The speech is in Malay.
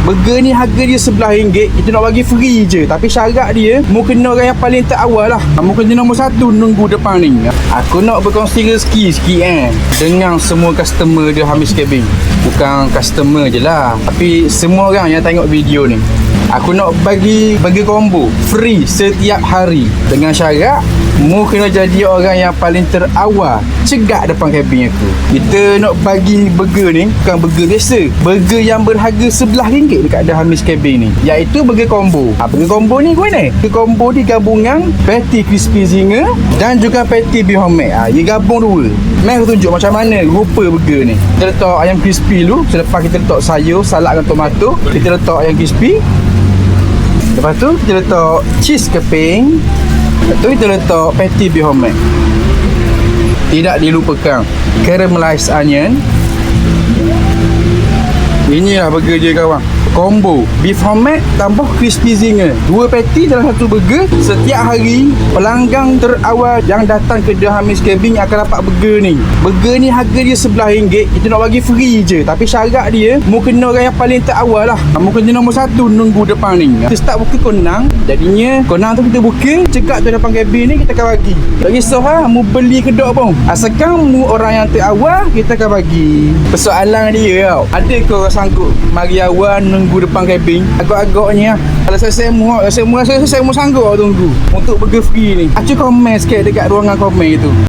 Burger ni harga dia RM11. Kita nak bagi free je. Tapi syarat dia, mu kena orang yang paling terawal lah. Mu kena nombor 1 nunggu depan ni. Aku nak berkongsi rezeki sikit dengan semua customer dia Hamis Cabin. Bukan customer je lah, tapi semua orang yang tengok video ni. Aku nak bagi combo free setiap hari. Dengan syarat mu kena jadi orang yang paling terawal cegak depan kabin aku. Kita nak bagi burger ni bukan burger biasa, burger yang berharga RM11 dekat The Hamis Cabin ni, iaitu burger combo. Burger combo ni kau ni, burger combo ni gabungan patty crispy zinger dan juga patty beef homemade. Dia gabung dua. Mari aku tunjuk macam mana rupa burger ni. Kita letak ayam crispy dulu, selepas kita letak sayur, salad dan tomato. Kita letak ayam crispy. Lepas tu kita letak cheese keping. Lepas tu kita letak patty beef homemade. Tidak dilupakan caramelized onion. Inilah burger je kawan. Combo beef homemade tambah crispy zinger. 2 patty dalam satu burger. Setiap hari pelanggan terawal yang datang ke The Hamis Cabin akan dapat burger ni. Burger ni harga dia RM11. Kita nak bagi free je. Tapi syarat dia, mu kena orang yang paling terawal lah. Mu kena nombor 1 nunggu depan ni. Kita start booking konang. Jadinya konang tu kita booking, cekak tu depan kabin ni kita akan bagi. Tak kisah lah mu beli kedok pun, asalkan mu orang yang terawal, kita akan bagi. Persoalan dia tau, ada ke orang sanggup mari awal nunggu depan kabin? Agak-agaknya kalau saya mu sanggup tunggu untuk burger free ni. Acu komen sikit dekat ruangan komen tu.